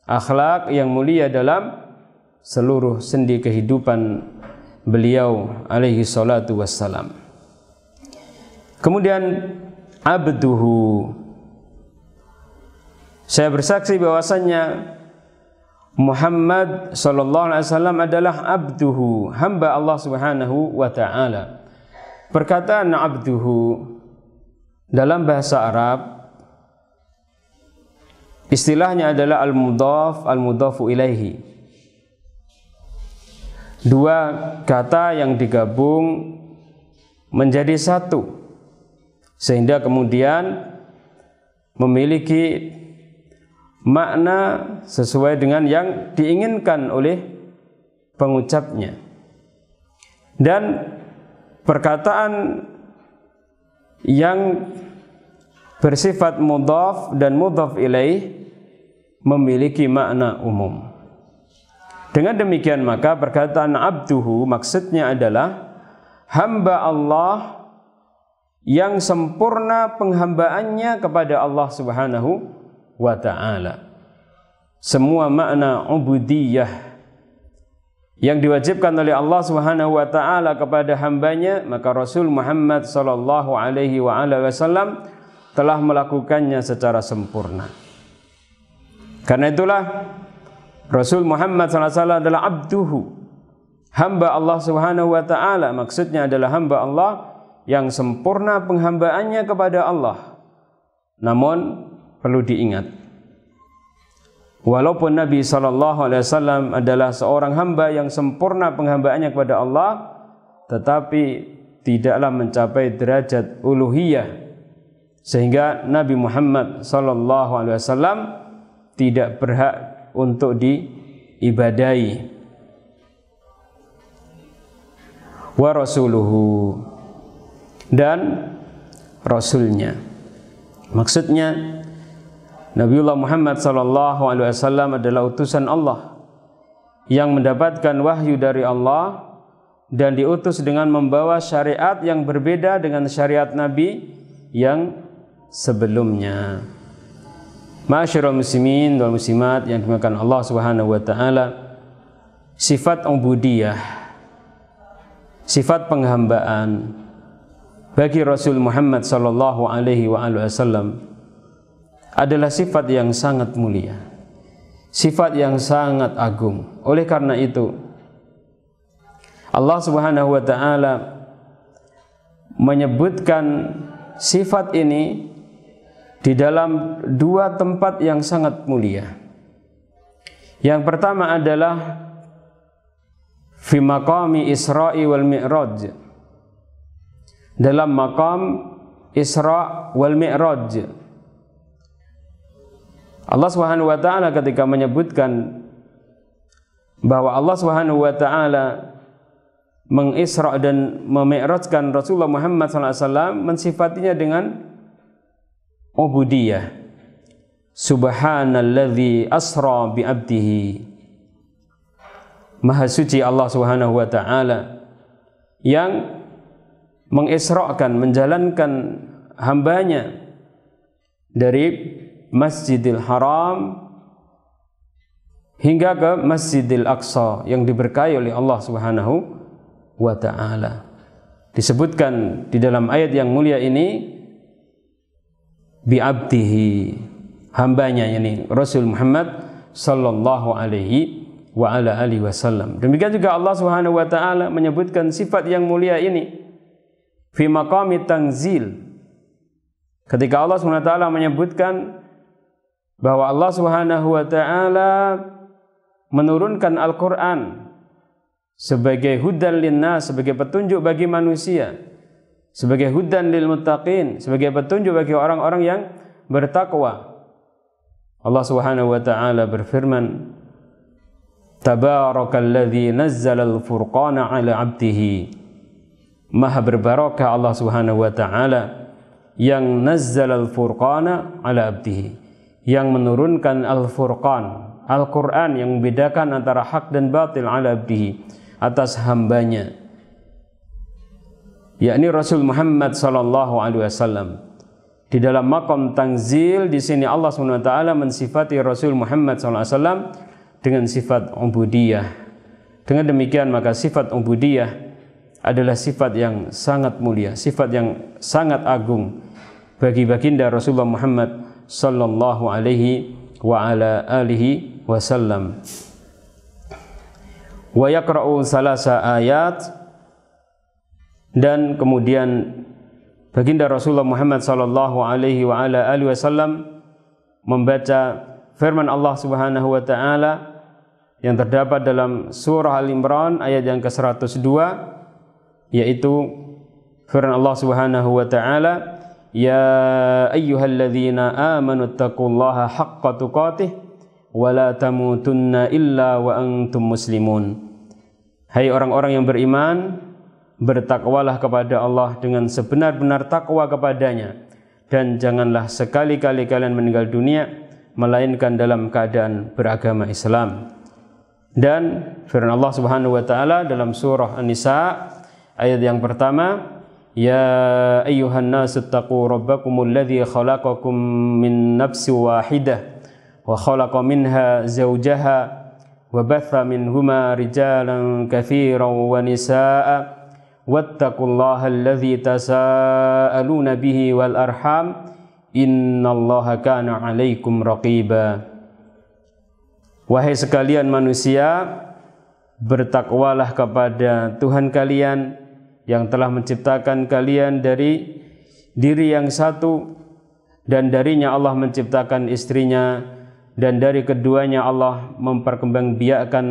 akhlak yang mulia dalam seluruh sendi kehidupan beliau alaihi salatu wassalam. Kemudian abduhu, saya bersaksi bahwasannya Muhammad sallallahu alaihi wasallam adalah abduhu, hamba Allah Subhanahu wa taala. Perkataan abduhu dalam bahasa Arab istilahnya adalah al-mudhaf, al-mudhafu ilaihi. Dua kata yang digabung menjadi satu, sehingga kemudian memiliki makna sesuai dengan yang diinginkan oleh pengucapnya. Dan perkataan yang bersifat mudhaf dan mudhaf ilaih memiliki makna umum. Dengan demikian maka perkataan abduhu maksudnya adalah hamba Allah yang sempurna penghambaannya kepada Allah Subhanahu wa ta'ala. Semua makna ubudiyah yang diwajibkan oleh Allah Subhanahu wa taala kepada hambanya, maka Rasul Muhammad sallallahu alaihi wasallam telah melakukannya secara sempurna. Karena itulah Rasul Muhammad sallallahu alaihi wasallam adalah abduhu, hamba Allah Subhanahu wa taala. Maksudnya adalah hamba Allah yang sempurna penghambaannya kepada Allah. Namun perlu diingat, walaupun Nabi SAW adalah seorang hamba yang sempurna penghambaannya kepada Allah, tetapi tidaklah mencapai derajat uluhiyah, sehingga Nabi Muhammad SAW tidak berhak untuk diibadahi. Wa rasuluhu, dan Rasulnya. Maksudnya Nabiullah Muhammad SAW adalah utusan Allah yang mendapatkan wahyu dari Allah dan diutus dengan membawa syariat yang berbeda dengan syariat Nabi yang sebelumnya. Ma'asyiral muslimin wal muslimat yang dimuliakan Allah Subhanahu wa taala, sifat ubudiyah, sifat penghambaan bagi Rasul Muhammad sallallahu alaihi wasallam adalah sifat yang sangat mulia, sifat yang sangat agung. Oleh karena itu Allah Subhanahu wa taala menyebutkan sifat ini di dalam dua tempat yang sangat mulia. Yang pertama adalah fi maqami Isra'i wal Mi'raj, dalam maqam Isra' wal Mi'raj. Allah Subhanahu wa taala ketika menyebutkan bahwa Allah Subhanahu wa taala mengisra' dan memi'rajkan Rasulullah Muhammad SAW, mensifatinya dengan ubudiyah. Subhanalladzi asra bi 'abdihi. Maha suci Allah Subhanahu wa taala yang mengisra'kan, menjalankan hambanya dari Masjidil Haram hingga ke Masjidil Aqsa yang diberkahi oleh Allah Subhanahu wa taala. Disebutkan di dalam ayat yang mulia ini bi abdihi, hambanya, yakni Rasul Muhammad sallallahu alaihi wa ala alihi wasallam. Demikian juga Allah Subhanahu wa taala menyebutkan sifat yang mulia ini fi maqami tanzil, ketika Allah Subhanahu wa taala menyebutkan bahwa Allah Subhanahu wa taala menurunkan Al-Qur'an sebagai hudan linnas, sebagai petunjuk bagi manusia, sebagai hudan lil muttaqin, sebagai petunjuk bagi orang-orang yang bertakwa. Allah Subhanahu wa taala berfirman, Tabarakalladzi nazzalal furqana 'ala 'abdihi. Maha berbarakah Allah Subhanahu wa taala yang nazzalal furqana 'ala 'abdihi, yang menurunkan Al-Furqan, Al-Quran yang membedakan antara hak dan batil, 'ala 'abdihi, atas hambanya, yakni Rasul Muhammad sallallahu alaihi wasallam. Di dalam maqam tanzil di sini Allah Subhanahu wa taala mensifati Rasul Muhammad sallallahu alaihi wasallam dengan sifat ubudiyah. Dengan demikian maka sifat ubudiyah adalah sifat yang sangat mulia, sifat yang sangat agung bagi baginda Rasulullah Muhammad sallallahu alaihi wa ala alihi wasallam. Wa yaqra'u salasa ayat, dan kemudian baginda Rasulullah Muhammad sallallahu alaihi wa ala alihi wasallam membaca firman Allah Subhanahu wa taala yang terdapat dalam surah Al-Imran ayat yang ke-102, yaitu firman Allah Subhanahu wa taala, Ya ayyuhalladzina amanu taqullaha haqqa tuqatih wa la tamutunna illa wa antum muslimun. Hai orang-orang yang beriman, bertakwalah kepada Allah dengan sebenar-benar takwa kepadanya, dan janganlah sekali-kali kalian meninggal dunia melainkan dalam keadaan beragama Islam. Dan firman Allah Subhanahu wa taala dalam surah An-Nisa ayat yang pertama, Ya ayyuhan nasu taqu rabbakumul ladzi khalaqakum min nafsin wahidah wa khalaqa minha zawjaha wa batha minhuma rijalan katsiran wa nisaa'a wattaqullaha alladzi tasaaluna bihi wal arham innallaha kana 'alaikum raqiba. Wahai sekalian manusia, bertakwalah kepada Tuhan kalian yang telah menciptakan kalian dari diri yang satu, dan darinya Allah menciptakan istrinya, dan dari keduanya Allah memperkembangbiakkan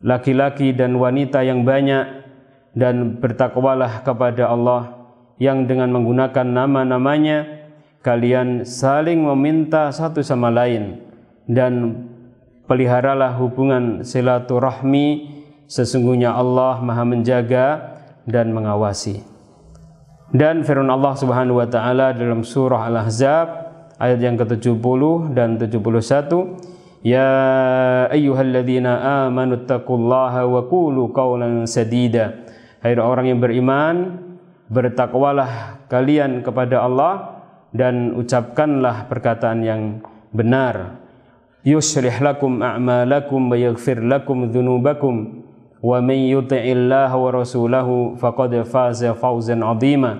laki-laki dan wanita yang banyak. Dan bertakwalah kepada Allah yang dengan menggunakan nama-namanya kalian saling meminta satu sama lain, dan peliharalah hubungan silaturahmi, sesungguhnya Allah Maha menjaga dan mengawasi. Dan firman Allah Subhanahu wa taala dalam surah Al-Ahzab ayat yang ke-70 dan 71, ya ayyuhalladzina amanu taqullaha wa qulu qawlan sadida. Hai orang yang beriman, bertakwalah kalian kepada Allah dan ucapkanlah perkataan yang benar. Yuslih lakum a'malakum wa yaghfir lakum dzunubakum wa man yuti'illaha wa rasulahu faqad faza fawzan 'azima.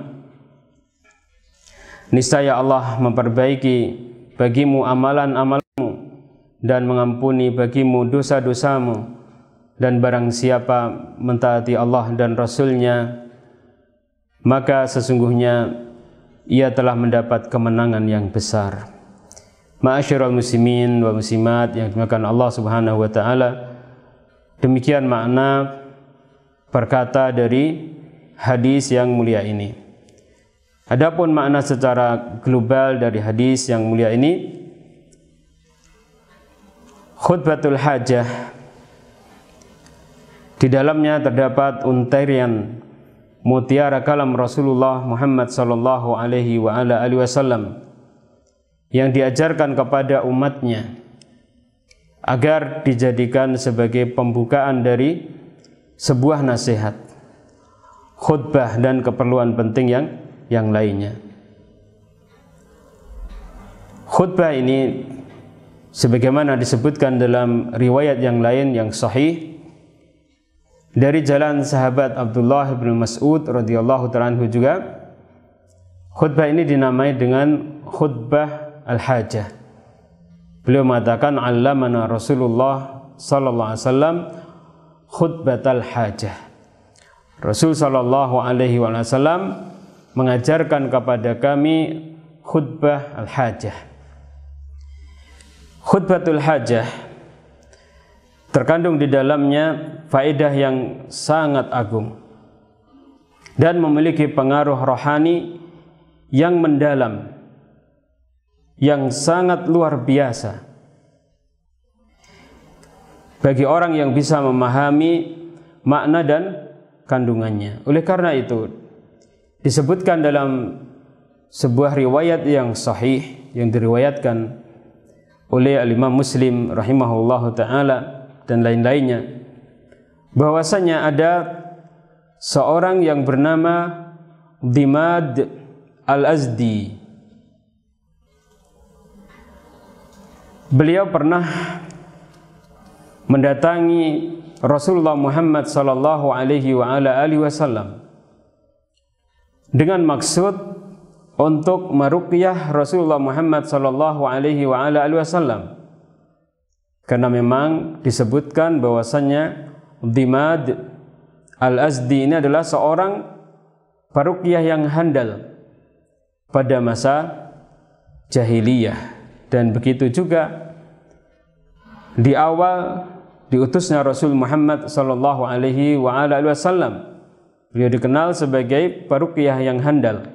Niscaya Allah memperbaiki bagimu amalan-amalmu dan mengampuni bagimu dosa-dosamu, dan barang siapa mentaati Allah dan Rasul-Nya, maka sesungguhnya ia telah mendapat kemenangan yang besar. Ma'asyiral muslimin wa muslimat yang dimuliakan Allah Subhanahu wa taala, demikian makna perkata dari hadis yang mulia ini. Adapun makna secara global dari hadis yang mulia ini, khutbatul hajah, di dalamnya terdapat untaian mutiara kalam Rasulullah Muhammad sallallahu alaihi wa ala alihi wasallam yang diajarkan kepada umatnya agar dijadikan sebagai pembukaan dari sebuah nasihat, khutbah dan keperluan penting yang lainnya. Khutbah ini sebagaimana disebutkan dalam riwayat yang lain yang sahih dari jalan sahabat Abdullah bin Mas'ud radhiyallahu ta'ala anhu juga, khutbah ini dinamai dengan khutbah al-hajah. Beliau mengatakan, allamana Rasulullah sallallahu alaihi wasallam khutbatal hajah. Rasul sallallahu alaihi wasallam mengajarkan kepada kami khutbah al-hajah. Khutbatul hajah terkandung di dalamnya faedah yang sangat agung dan memiliki pengaruh rohani yang mendalam, yang sangat luar biasa bagi orang yang bisa memahami makna dan kandungannya. Oleh karena itu disebutkan dalam sebuah riwayat yang sahih yang diriwayatkan oleh Imam Muslim rahimahullahu taala dan lain-lainnya, bahwasanya ada seorang yang bernama Dimad Al-Azdi. Beliau pernah mendatangi Rasulullah Muhammad sallallahu alaihi wa ala alihi wasallam dengan maksud untuk meruqyah Rasulullah Muhammad sallallahu alaihi wa ala alihi wasallam, karena memang disebutkan bahwasannya Dimad Al-Azdi ini adalah seorang peruqyah yang handal pada masa jahiliyah. Dan begitu juga di awal diutusnya Rasul Muhammad sallallahu alaihi wa ala alihi wasallam, beliau dikenal sebagai peruqyah yang handal.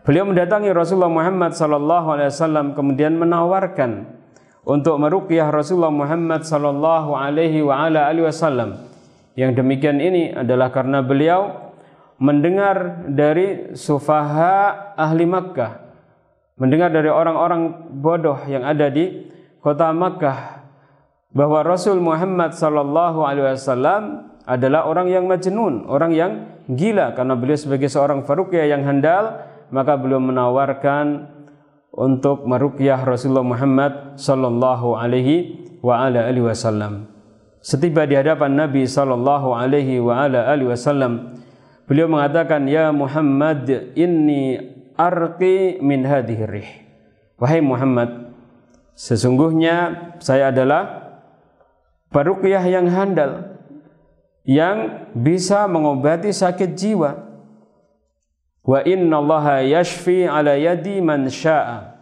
Beliau mendatangi Rasulullah Muhammad sallallahu alaihi wasallam kemudian menawarkan untuk meruqyah Rasulullah Muhammad sallallahu alaihi wa ala alihi wasallam. Yang demikian ini adalah karena beliau mendengar dari sufaha ahli Makkah, mendengar dari orang-orang bodoh yang ada di kota Makkah, bahwa Rasul Muhammad sallallahu alaihi wasallam adalah orang yang majnun, orang yang gila. Karena beliau sebagai seorang faruqyah yang handal, maka beliau menawarkan untuk meruqyah Rasulullah Muhammad sallallahu alaihi wa ala alihi wasallam. Setiba di hadapan Nabi sallallahu alaihi wa ala alihi wasallam, beliau mengatakan, "Ya Muhammad, inni arqi min hadhihi rih." Wahai Muhammad, sesungguhnya saya adalah peruqyah yang handal yang bisa mengobati sakit jiwa. Wa innallaha yashfi ala yadi man syaa.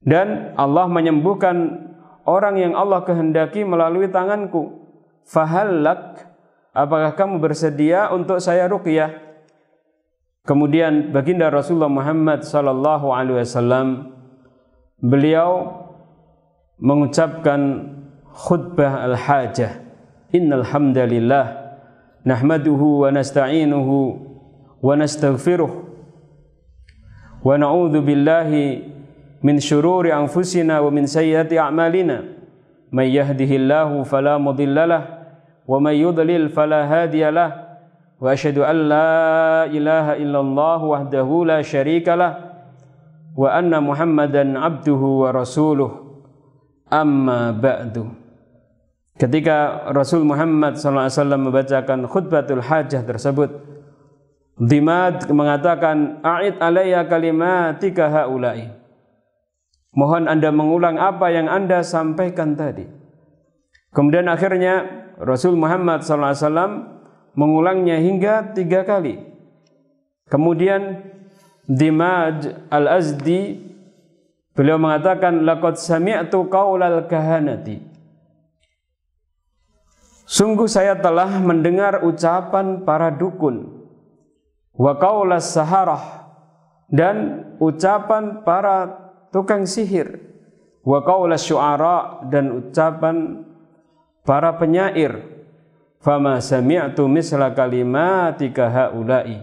Dan Allah menyembuhkan orang yang Allah kehendaki melalui tanganku. Fahallak, apakah kamu bersedia untuk saya ruqyah? Kemudian baginda Rasulullah Muhammad sallallahu alaihi wasallam, beliau mengucapkan khutbah al-hajah. Innal hamdalillah nahmaduhu wa nasta'inuhu wa nastaghfiruh wa na'udzu billahi min syururi anfusina wa min sayyiati a'malina may yahdihillahu fala mudhillalah wa may yudlil fala hadiyalah wa asyhadu an la ilaha illallah wahdahu la syarikalah wa anna Muhammadan abduhu wa rasuluh. Amma ba'du. Ketika Rasul Muhammad SAW membacakan khutbatul hajah tersebut, Dimad mengatakan, "A'id alayya kalimatika haula'i." Mohon Anda mengulang apa yang Anda sampaikan tadi. Kemudian akhirnya Rasul Muhammad SAW mengulangnya hingga 3 kali. Kemudian Dimad al-Azdi beliau mengatakan, "Laqad sami'tu qaulal kahanati." Sungguh saya telah mendengar ucapan para dukun, wa qaulas saharah, dan ucapan para tukang sihir, wa qaulas syu'ara, dan ucapan para penyair. Fama sami'tu misla kalimatika haula'i,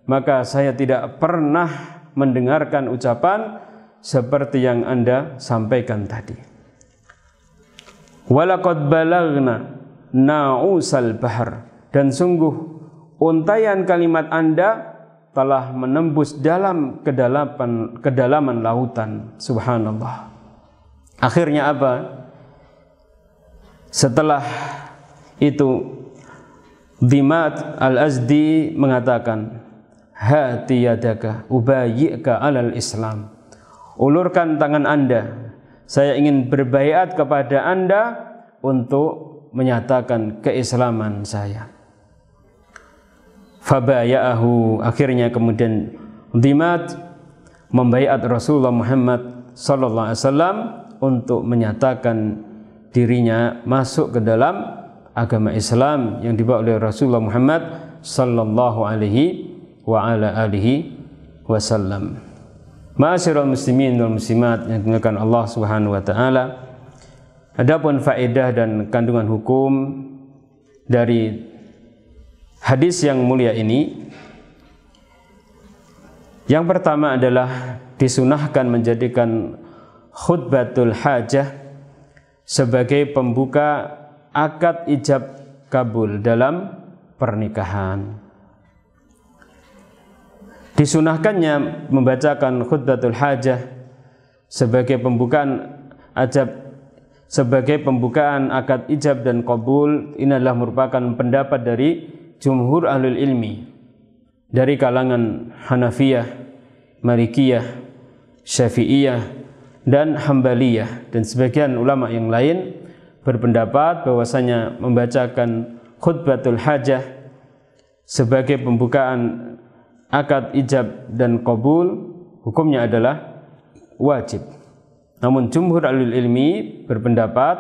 maka saya tidak pernah mendengarkan ucapan seperti yang Anda sampaikan tadi. Walaqad balagna na'usal bahr, dan sungguh untaian kalimat Anda telah menembus dalam kedalaman lautan. Subhanallah. Akhirnya apa? Setelah itu Dimad al-Azdi mengatakan, "Hati yadaka ubayyika alal Islam." Ulurkan tangan Anda, saya ingin berbaiat kepada Anda untuk menyatakan keislaman saya. Fabaya'ahu, akhirnya kemudian Dimad membaiat Rasulullah Muhammad sallallahu alaihi wasallam untuk menyatakan dirinya masuk ke dalam agama Islam yang dibawa oleh Rasulullah Muhammad sallallahu alaihi wa ala alihi wasallam. Ma'asyiral muslimin wal muslimat yang dimuliakan Allah Subhanahu wa taala. Adapun faedah dan kandungan hukum dari hadis yang mulia ini, yang pertama adalah disunahkan menjadikan khutbatul hajah sebagai pembuka akad ijab kabul dalam pernikahan. Disunahkannya membacakan khutbatul hajah sebagai pembukaan akad ijab dan qabul. Ini adalah merupakan pendapat dari jumhur ahlul ilmi dari kalangan Hanafiyah, Malikiyah, Syafi'iyah, dan Hambaliyah, dan sebagian ulama yang lain berpendapat bahwasanya membacakan khutbatul hajah sebagai pembukaan akad ijab dan qabul hukumnya adalah wajib. Namun jumhur ahlul ilmi berpendapat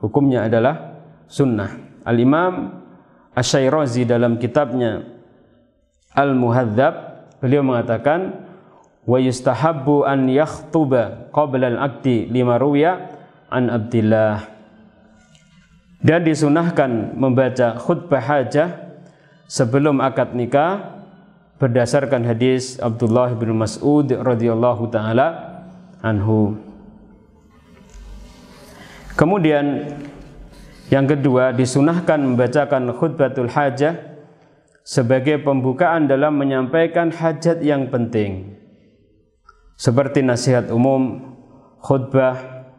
hukumnya adalah sunnah. Al-Imam Asy-Syairazi dalam kitabnya Al-Muhadzab, beliau mengatakan, wa yustahabbu an yakhtuba qabla al-aqdi lima ruwiya an Abdillah. Dan disunahkan membaca khutbah hajah sebelum akad nikah berdasarkan hadis Abdullah bin Mas'ud radhiyallahu taala anhu. Kemudian yang kedua, disunahkan membacakan khutbatul hajah sebagai pembukaan dalam menyampaikan hajat yang penting, seperti nasihat umum, khutbah,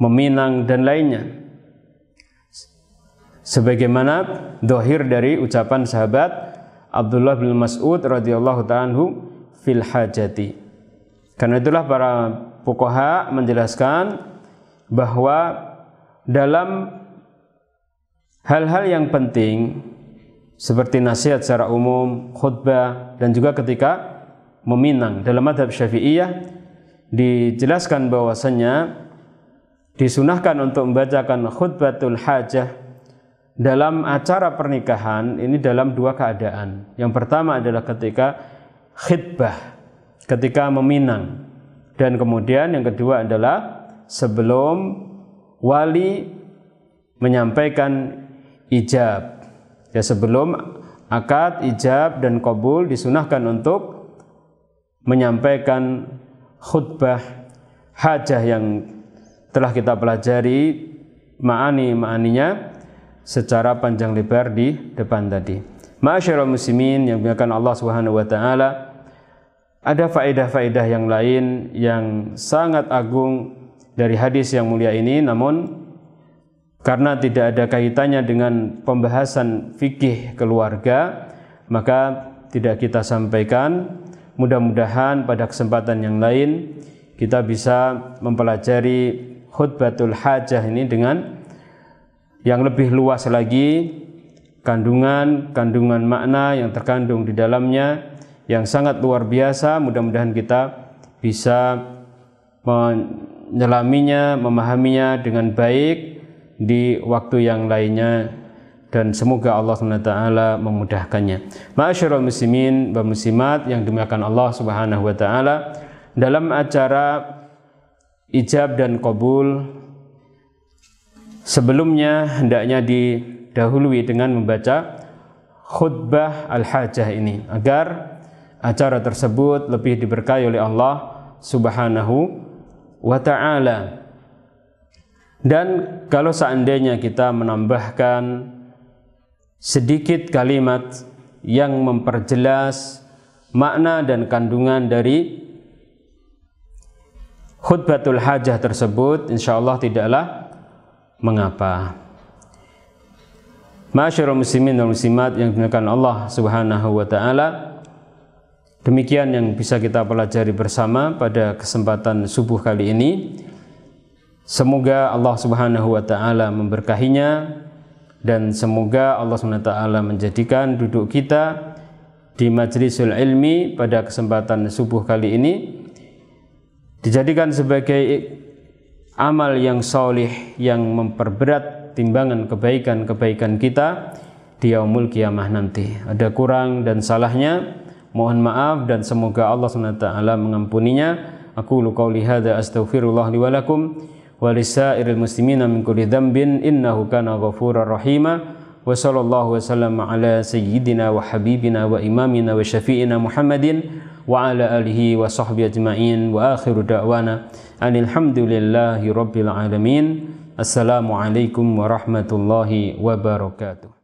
meminang dan lainnya. Sebagaimana dohir dari ucapan sahabat Abdullah bin Mas'ud radhiyallahu ta'ala anhu fil hajati. Karena itulah para fuqaha menjelaskan bahwa dalam hal-hal yang penting seperti nasihat secara umum, khutbah, dan juga ketika meminang dalam mazhab Syafi'iyah dijelaskan bahwasanya disunahkan untuk membacakan khutbatul hajah dalam acara pernikahan ini dalam dua keadaan. Yang pertama adalah ketika khitbah, ketika meminang, dan kemudian yang kedua adalah sebelum wali menyampaikan ijab. Ya, sebelum akad, ijab, dan qabul disunahkan untuk menyampaikan khutbah hajah yang telah kita pelajari ma'aninya secara panjang lebar di depan tadi. Ma'asyiral muslimin yang dimuliakan Allah Subhanahu wa taala, ada faedah-faedah yang lain yang sangat agung dari hadis yang mulia ini, namun karena tidak ada kaitannya dengan pembahasan fikih keluarga, maka tidak kita sampaikan. Mudah-mudahan pada kesempatan yang lain kita bisa mempelajari khutbatul hajah ini dengan yang lebih luas lagi, kandungan makna yang terkandung di dalamnya yang sangat luar biasa. Mudah-mudahan kita bisa menyelaminya, memahaminya dengan baik di waktu yang lainnya, dan semoga Allah SWT memudahkannya. Ma'asyiral muslimin wa muslimat yang dimuliakan Allah Subhanahu wa taala, dalam acara ijab dan qabul sebelumnya hendaknya didahului dengan membaca khutbah al-hajah ini agar acara tersebut lebih diberkahi oleh Allah Subhanahu wa ta'ala. Dan kalau seandainya kita menambahkan sedikit kalimat yang memperjelas makna dan kandungan dari khutbatul hajah tersebut, insyaallah tidaklah mengapa. Ma'asyiral muslimin wal muslimat yang dimuliakan Allah Subhanahu wa taala, demikian yang bisa kita pelajari bersama pada kesempatan subuh kali ini. Semoga Allah Subhanahu wa taala memberkahinya, dan semoga Allah Subhanahu wa taala menjadikan duduk kita di majlisul ilmi pada kesempatan subuh kali ini dijadikan sebagai amal yang solih yang memperberat timbangan kebaikan-kebaikan kita di yaumul qiyamah nanti. Ada kurang dan salahnya, mohon maaf, dan semoga Allah Subhanahu wa taala mengampuninya. Aqulu qauli hadza astaghfirullah li wa lakum wa lisairil muslimina min kulli dzambin innahu kana ghafurar rahima. Wa sallallahu wasallam ala sayyidina wa habibina wa imamina wa syafi'ina Muhammadin wa ala alihi wa sahbihi ajma'in wa akhiru da'wana alhamdulillahi rabbil alamin. Assalamualaikum warahmatullahi wabarakatuh.